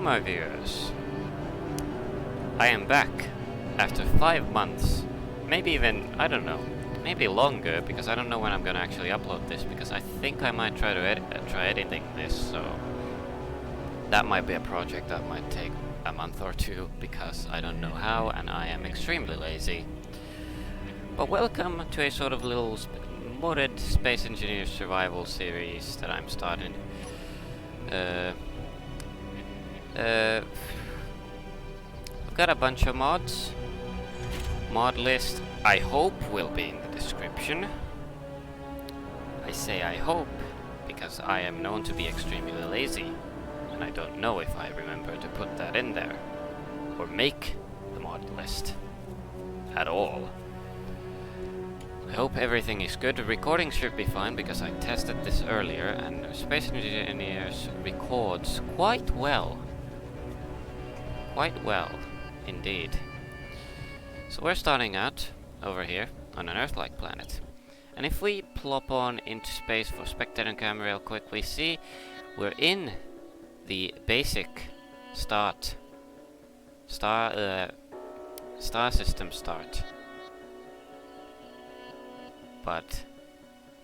my viewers, I am back after 5 months, maybe even, I don't know, maybe longer, because I don't know when I'm gonna actually upload this, because I think I might try to try editing this, so that might be a project that might take a month or two, because I don't know how, and I am extremely lazy. But welcome to a sort of little modded Space Engineer survival series that I'm starting. I've got a bunch of mods. Mod list, I hope, will be in the description. I say I hope because I am known to be extremely lazy, and I don't know if I remember to put that in there or make the mod list at all. I hope everything is good. The recording should be fine because I tested this earlier, and Space Engineers records quite well. Quite well, indeed. So we're starting out over here on an Earth-like planet. And if we plop on into space for Spectator camera real quick, we see we're in the basic star system start. But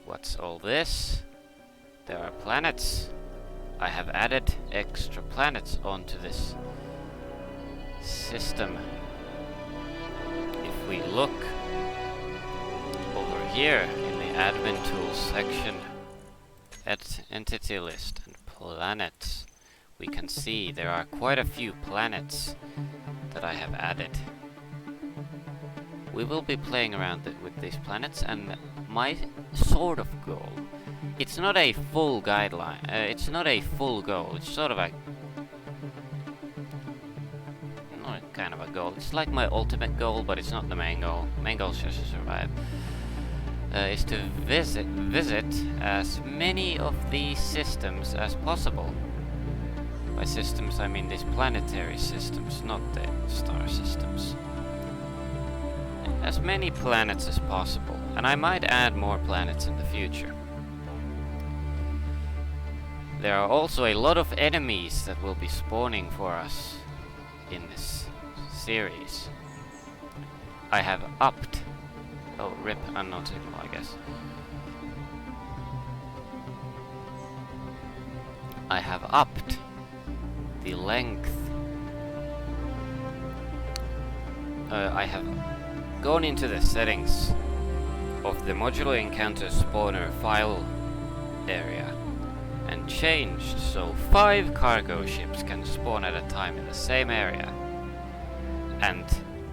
what's all this? There are planets. I have added extra planets onto this system. If we look over here in the admin tools section at entity list and planets, we can see there are quite a few planets that I have added. We will be playing around with these planets, and my sort of goal, it's not a full guideline, it's not a full goal, it's sort of a not kind of a goal, it's like my ultimate goal, but it's not the main goal. Main goal is just to survive. Is to visit as many of these systems as possible. By systems I mean these planetary systems, not the star systems. As many planets as possible, and I might add more planets in the future. There are also a lot of enemies that will be spawning for us in this series. I have upped... oh, rip unnotable, I guess. I have upped the length. I have gone into the settings of the modular encounter spawner file area and changed so 5 cargo ships can spawn at a time in the same area, and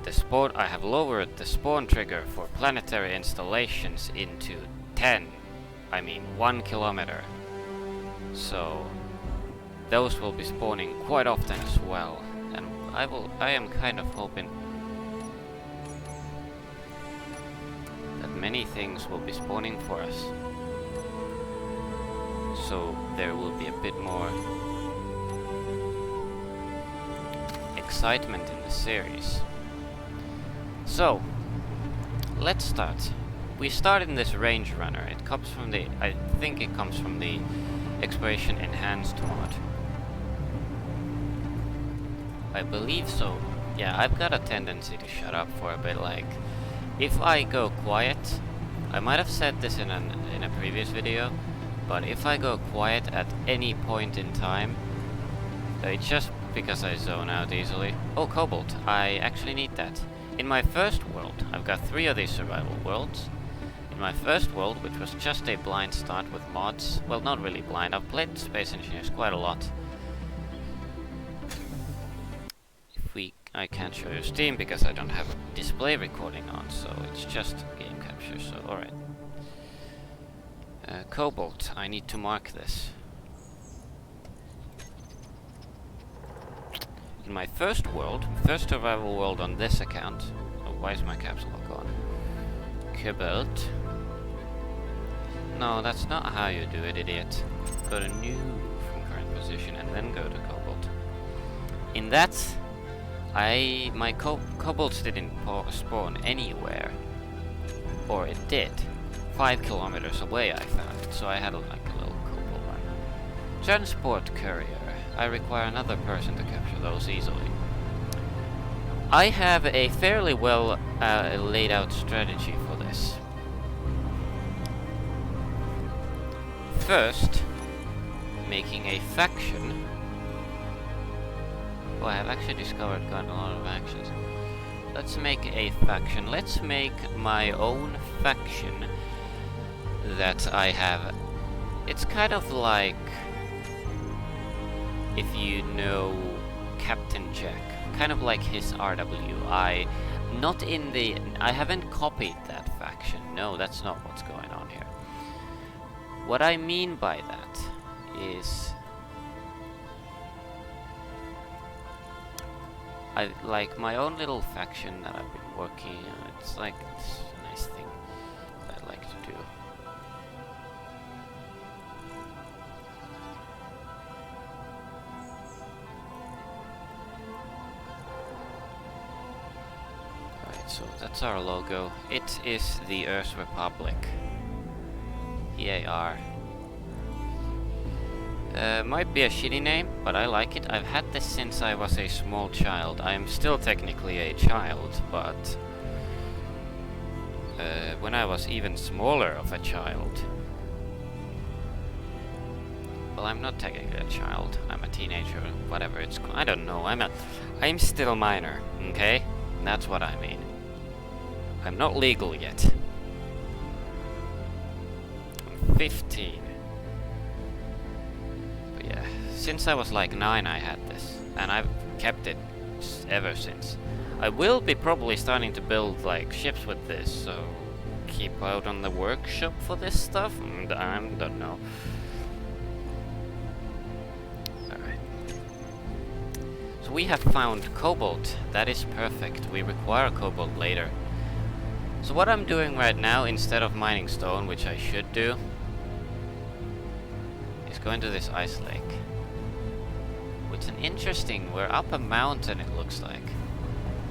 the spawn, I have lowered the spawn trigger for planetary installations into 1 kilometer, so those will be spawning quite often as well, and I am kind of hoping many things will be spawning for us, so there will be a bit more excitement in the series. So let's start. We start in this range runner. It comes from the, I think it comes from the Exploration Enhanced mod. I believe so. Yeah, I've got a tendency to shut up for a bit, like if I go quiet, I might have said this in a previous video, but if I go quiet at any point in time, it's just because I zone out easily. Oh, cobalt, I actually need that. In my first world, I've got 3 of these survival worlds. In my first world, which was just a blind start with mods, well, not really blind, I've played Space Engineers quite a lot. I can't show you Steam because I don't have display recording on, so it's just game capture, so alright. Cobalt, I need to mark this. In my first world, first survival world on this account, oh, why is my caps lock on? Cobalt. No, that's not how you do it, idiot. Go to new from current position and then go to cobalt. In that, my kobolds didn't spawn anywhere, or it did. 5 kilometers away I found it, so I had like a little kobold run. Transport courier. I require another person to capture those easily. I have a fairly well laid out strategy for this. First, making a faction. Oh, I have actually discovered quite a lot of actions. Let's make a faction. Let's make my own faction that I have. It's kind of like if you know Captain Jack, kind of like his RW. I haven't copied that faction. No, that's not what's going on here. What I mean by that is I like my own little faction that I've been working on. It's like it's a nice thing that I like to do. So that's our logo. It is the Earth Republic. EAR. Might be a shitty name, but I like it. I've had this since I was a small child. I'm still technically a child, but when I was even smaller of a child. Well, I'm not technically a child. I'm a teenager, whatever it's called. I don't know. I'm still minor, okay? That's what I mean. I'm not legal yet. I'm 15. But yeah, since I was like 9 I had this, and I've kept it ever since. I will be probably starting to build like ships with this, so keep out on the workshop for this stuff. I don't know. Alright. So we have found cobalt. That is perfect. We require cobalt later. So what I'm doing right now, instead of mining stone, which I should do, is going to this ice lake. Which is interesting, we're up a mountain it looks like.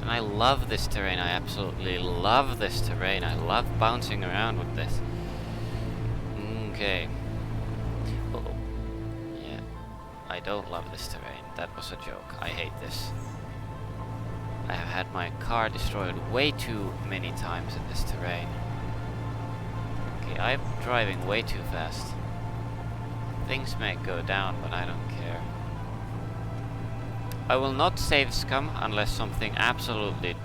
And I love this terrain, I absolutely love this terrain. I love bouncing around with this. Okay. Uh-oh. Yeah, I don't love this terrain. That was a joke, I hate this. I have had my car destroyed way too many times in this terrain. Okay, I'm driving way too fast. Things may go down, but I don't care. I will not save scum unless something absolutely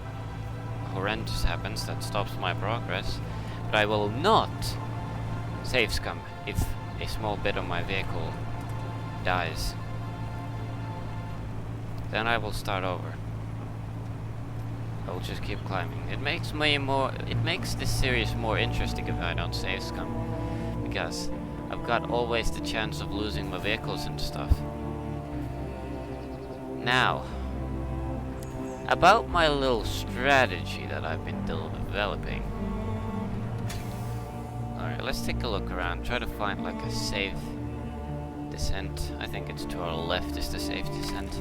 horrendous happens that stops my progress. But I will not save scum if a small bit of my vehicle dies. Then I will start over. I will just keep climbing. It makes this series more interesting if I don't save scum. Because I've got always the chance of losing my vehicles and stuff. Now, about my little strategy that I've been developing. Alright, let's take a look around. Try to find like a safe descent. I think it's to our left is the safe descent.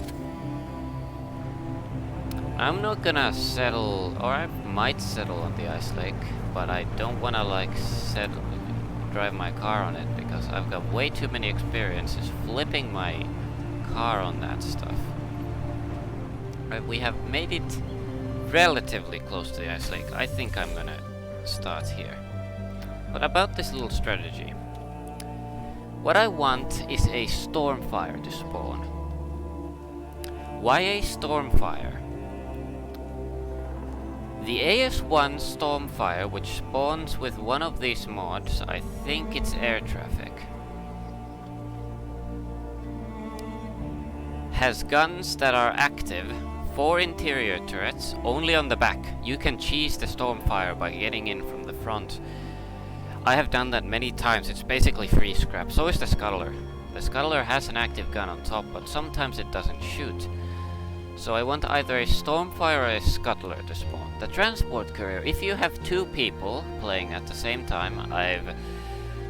I'm not gonna settle, or I might settle on the ice lake, but I don't wanna like drive my car on it because I've got way too many experiences flipping my car on that stuff. Right, we have made it relatively close to the ice lake. I think I'm gonna start here. But about this little strategy, what I want is a Stormfire to spawn. Why a Stormfire? The AS1 Stormfire, which spawns with one of these mods, I think it's air traffic, has guns that are active, 4 interior turrets, only on the back. You can cheese the Stormfire by getting in from the front. I have done that many times, it's basically free scrap. So is the Scuttler. The Scuttler has an active gun on top, but sometimes it doesn't shoot. So I want either a Stormfire or a Scuttler to spawn. The transport courier, if you have 2 people playing at the same time, I've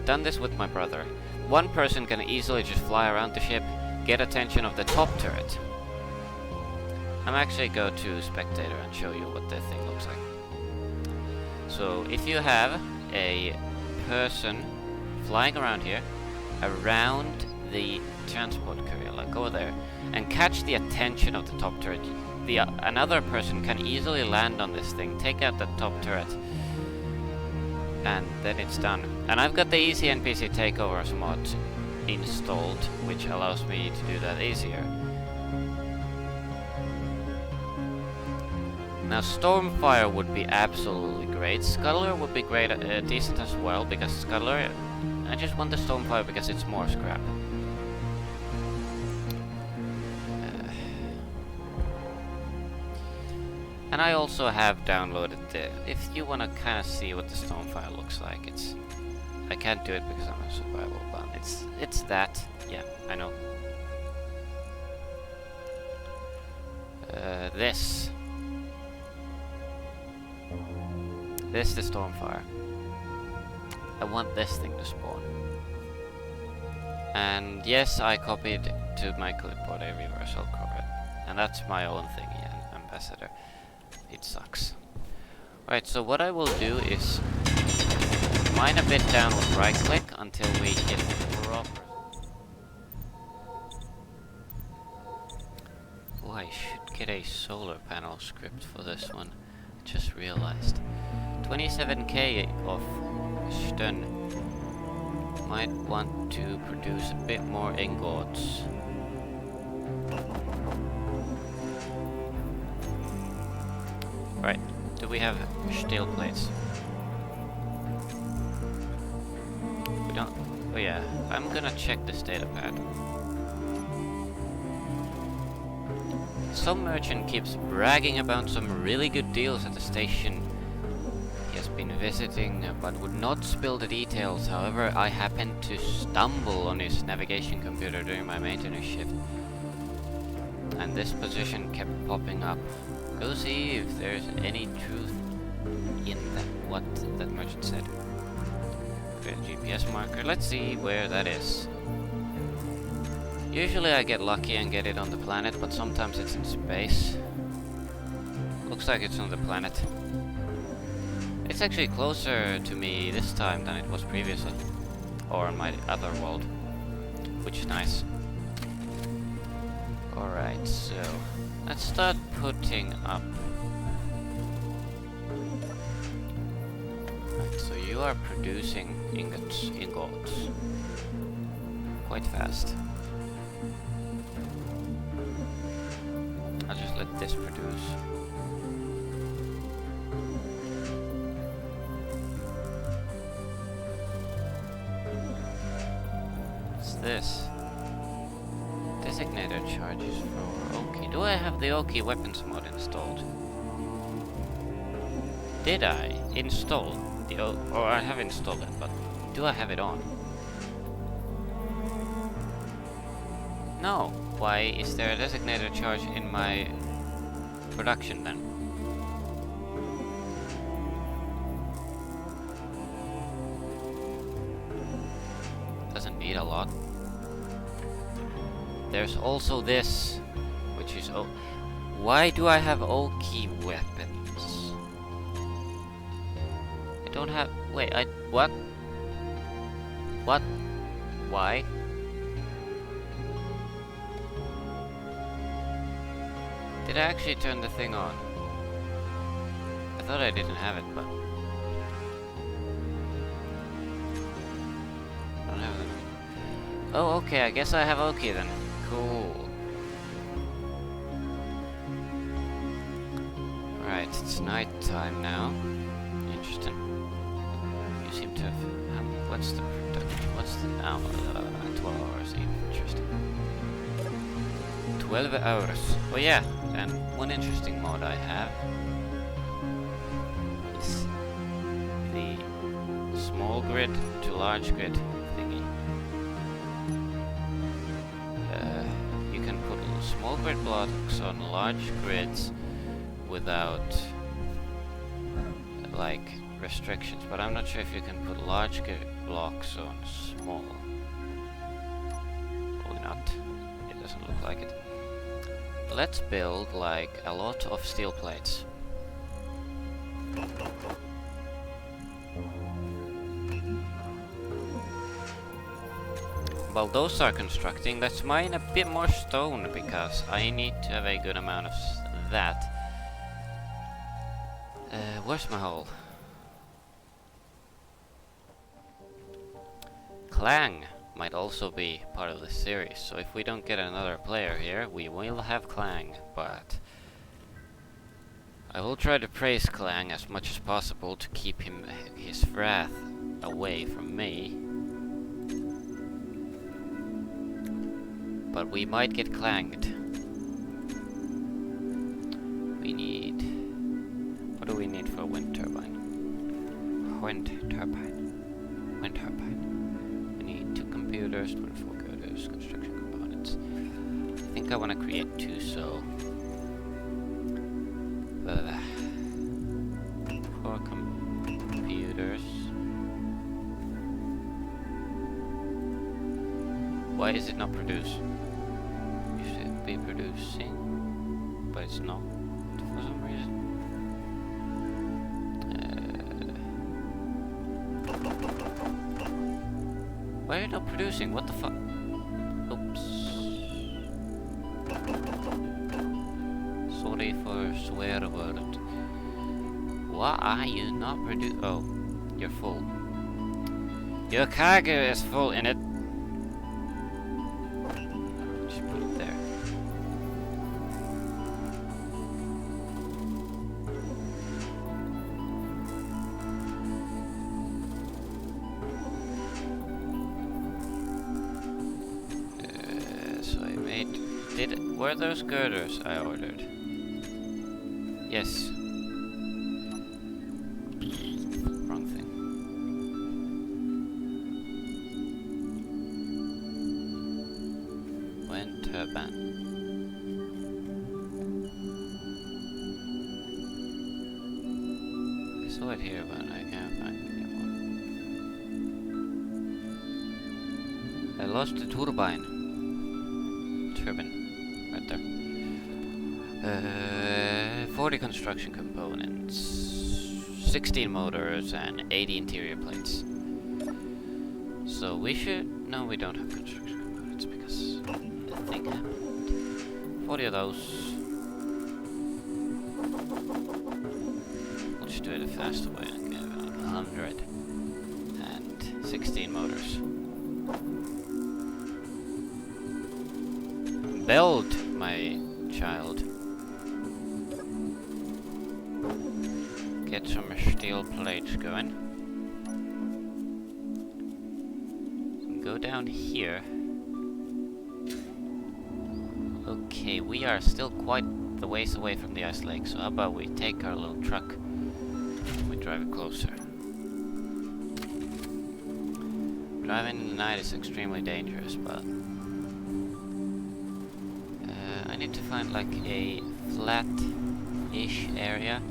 done this with my brother. One person can easily just fly around the ship, get attention of the top turret. I'm actually go to Spectator and show you what the thing looks like. So if you have a person flying around here, around the transport carrier, like go there and catch the attention of the top turret. Another person can easily land on this thing, take out the top turret, and then it's done. And I've got the easy NPC takeovers mod installed, which allows me to do that easier. Now Stormfire would be absolutely great. Scuttler would be great, decent as well, because Scuttler, I just want the Stormfire because it's more scrap. And I also have downloaded if you want to kind of see what the Stormfire looks like, I can't do it because I'm a survival bun. It's that, yeah, I know. This is the Stormfire. I want this thing to spawn. And yes, I copied to my clipboard a reversal correct. And that's my own thingy, an ambassador. It sucks. Alright, so what I will do is mine a bit down with right click until we hit proper. Oh, I should get a solar panel script for this one. I just realized. 27k of stun. Might want to produce a bit more ingots. Right, do we have steel plates? We don't. Oh yeah, I'm gonna check this data pad. Some merchant keeps bragging about some really good deals at the station he has been visiting, but would not spill the details. However, I happened to stumble on his navigation computer during my maintenance shift, and this position kept popping up. Go see if there's any truth in what that merchant said. Great GPS marker. Let's see where that is. Usually I get lucky and get it on the planet, but sometimes it's in space. Looks like it's on the planet. It's actually closer to me this time than it was previously. Or on my other world. Which is nice. Alright, so let's start putting up. Right, so you are producing ingots quite fast. I'll just let this produce. What's this? Designator charges for Oki. Do I have the Oki weapons mod installed? Did I install the or I have installed it, but do I have it on? No. Why is there a designator charge in my production then? Doesn't need a lot. There's also this, which is why do I have Oki weapons? I don't have. Wait, what? What? Why? Did I actually turn the thing on? I thought I didn't have it, but I don't have it. Oh, okay. I guess I have Oki then. Cool. Right, it's night time now. Interesting. You seem to have. What's the production? What's the hour? 12 hours. Interesting. 12 hours. Oh yeah, and one interesting mod I have is the small grid to large grid thingy. You can put small grid blocks on large grids without like restrictions, but I'm not sure if you can put large grid blocks on small. Probably not. It doesn't look like it. Let's build like a lot of steel plates. While those are constructing, let's mine a bit more stone, because I need to have a good amount of that. Where's my hole? Clang might also be part of the series, so if we don't get another player here, we will have Clang, but I will try to praise Clang as much as possible to keep his wrath away from me. But we might get clanged. We need... What do we need for a wind turbine? Wind turbine. Wind turbine. We need 2 computers, 24 coders, construction components. I think I want to create 2, so... 4 computers. Why is it not produced? You should be producing, but it's not for some reason. Why are you not producing? What the fuck? Oops. Sorry for swear word. Why are you not producing? Oh, you're full. Your cargo is full in it. Just put it there. So I made... Were those girders I ordered? Yes. Wrong thing. Wind turbine. I saw it here, but I can't find it anymore. I lost the turbine. Turbine. Right there. 40 construction components, 16 motors, and 80 interior plates. So we should... No, we don't have construction components because nothing happened. 40 of those. We'll just do it a faster way and get about 100. And 16 motors. Build, my child. Get some steel plates going. Go down here. Okay, we are still quite the ways away from the ice lake, so how about we take our little truck and we drive it closer. Driving in the night is extremely dangerous, but I need to find like a flat-ish area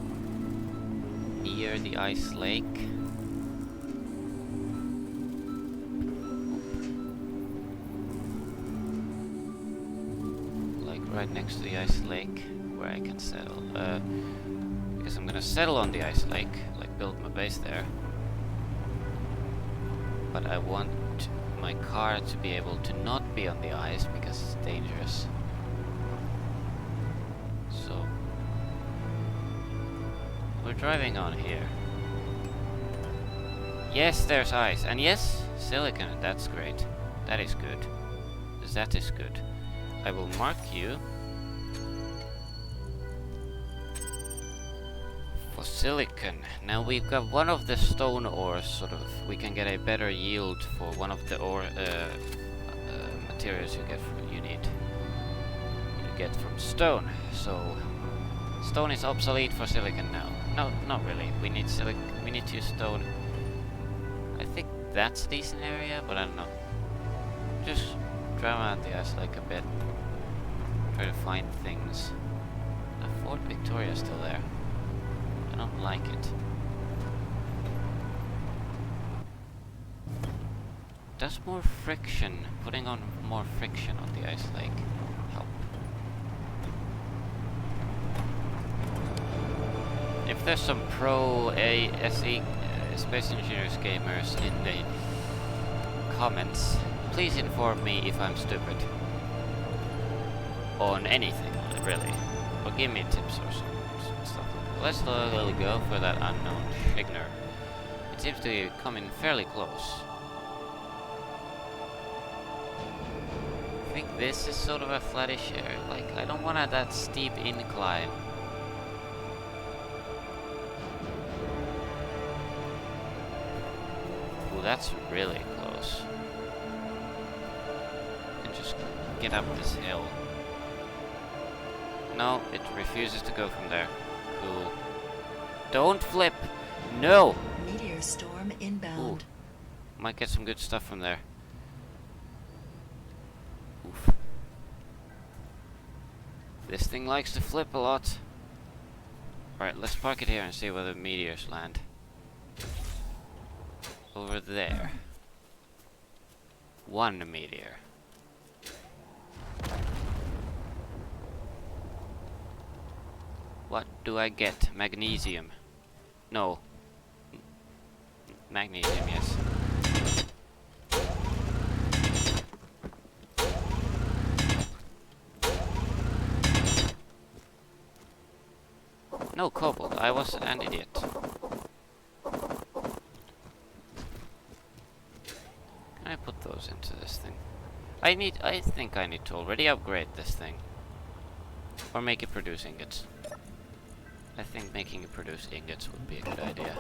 near the ice lake. Like right next to the ice lake where I can settle. Because I'm gonna settle on the ice lake, like build my base there. But I want my car to be able to not be on the ice because it's dangerous. So we're driving on here. Yes, there's ice. And yes, silicon. That's great. That is good. That is good. I will mark you for silicon. Now we've got one of the stone ores, sort of. We can get a better yield for one of the ore materials you get from stone. So stone is obsolete for silicon now. No, not really. We need silicon. We need to use stone. I think that's a decent area, but I don't know. Just drive around the ice like a bit. Try to find things. The Fort Victoria is still there. I don't like it. Does more friction, putting on more friction on the ice lake, help? If there's some pro ASE Space Engineers gamers in the comments, please inform me if I'm stupid. On anything, really. Or give me tips or some stuff. Let's go for that unknown Shigner. It seems to be coming fairly close. I think this is sort of a flattish area. Like, I don't want that steep incline. Ooh, that's really close. I can just get up this hill. No, it refuses to go from there. Cool. Don't flip! No! Meteor storm inbound. Ooh. Might get some good stuff from there. Oof. This thing likes to flip a lot. Alright, let's park it here and see where the meteors land. Over there. One meteor. What do I get? Magnesium. No. Magnesium, yes. No cobalt. I was an idiot. Can I put those into this thing? I think I need to already upgrade this thing. Or make it produce ingots. I think making it produce ingots would be a good idea.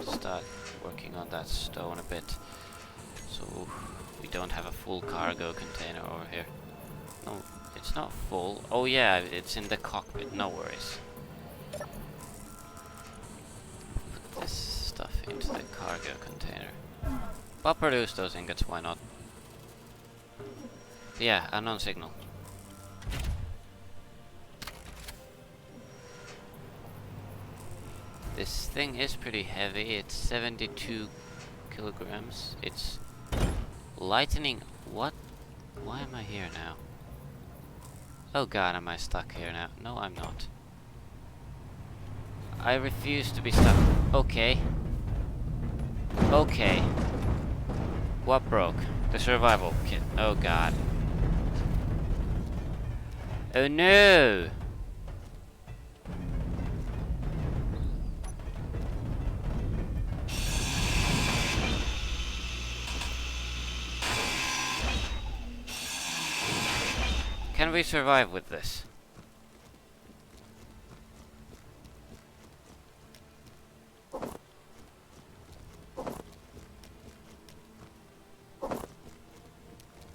Start working on that stone a bit. So we don't have a full cargo container over here. No, it's not full. Oh yeah, it's in the cockpit, no worries. Put this stuff into the cargo container. I'll produce those ingots, why not? Yeah, unknown signal. This thing is pretty heavy. It's 72 kilograms. It's lightning. What? Why am I here now? Oh god, am I stuck here now? No, I'm not. I refuse to be stuck. Okay. Okay. What broke? The survival kit. Oh god. Oh no! Can we survive with this?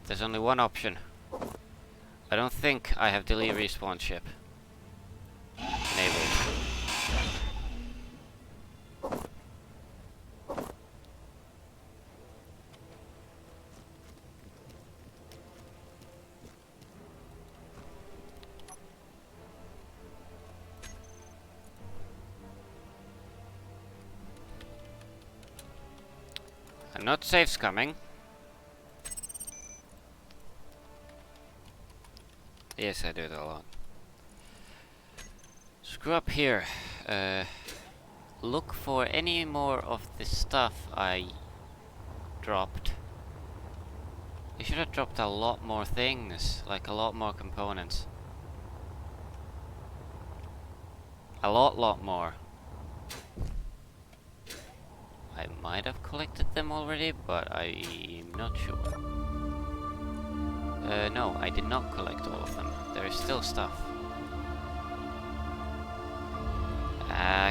There's only one option. I don't think I have delete respawn ship enabled. I'm not safe scumming. Yes, I do it a lot. Screw up here. Look for any more of the stuff I dropped. You should have dropped a lot more things, like a lot more components. A lot more. I might have collected them already, but I'm not sure. No, I did not collect all of them. There is still stuff.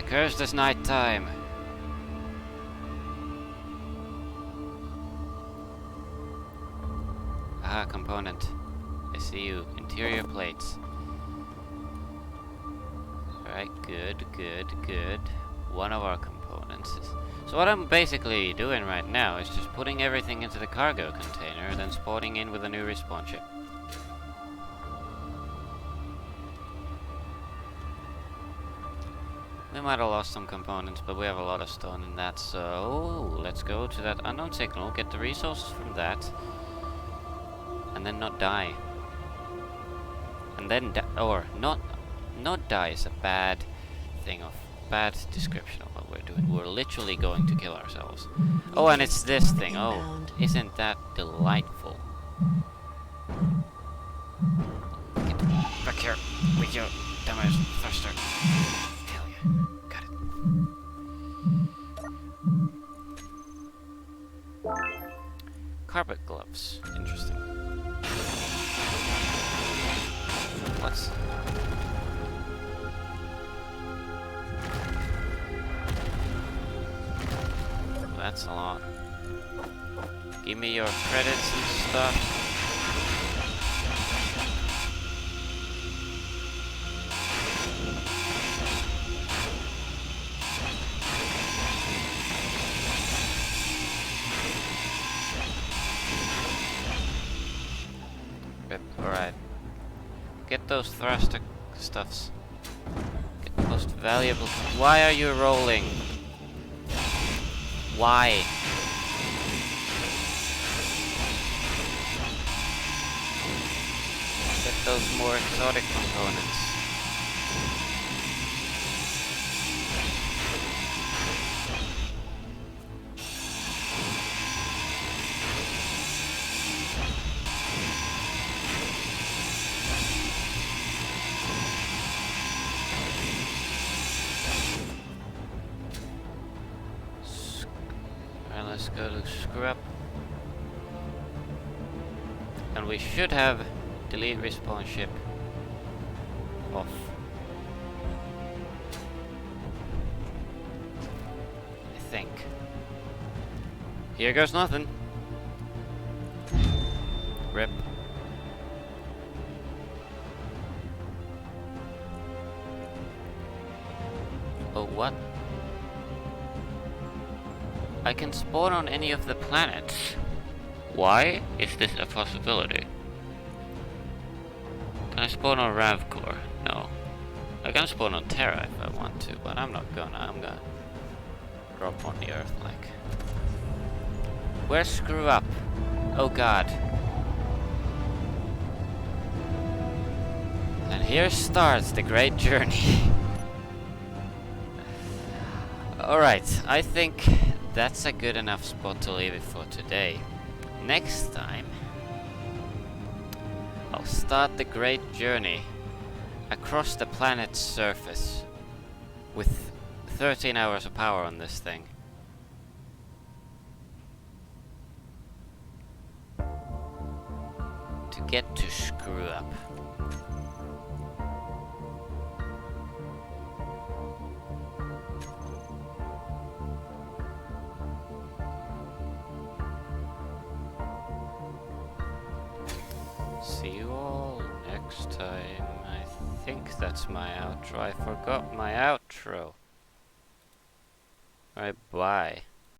Cursed as night time. Aha, component. I see you. Interior plates. Alright, good. One of our components is... So what I'm basically doing right now is just putting everything into the cargo container, then spawning in with a new respawn ship. We might have lost some components, but we have a lot of stone in that, so let's go to that unknown signal, get the resources from that, and then not die. And then not die is a bad thing of bad description of what we're doing. We're literally going to kill ourselves. Oh, and it's this thing. Oh, isn't that delightful? Get back here with your damage thruster. Hell yeah. Got it. Carpet gloves. Interesting. What's... That's a lot. Give me your credits and stuff. Alright. Get those thruster stuffs. Get the most valuable. Why are you rolling? Why? Get those more exotic components. Let's go to scrap. And we should have delete respawn ship off. I think. Here goes nothing. Rip. Oh, what? I can spawn on any of the planets. Why is this a possibility? Can I spawn on Ravcore? No. I can spawn on Terra if I want to, but I'm not gonna. I'm gonna drop on the earthlike. Where's Screw Up? Oh god. And here starts the great journey. Alright, I think that's a good enough spot to leave it for today. Next time, I'll start the great journey across the planet's surface with 13 hours of power on this thing. To get to Screw Up. See you all next time. I think that's my outro. I forgot my outro. Alright, bye.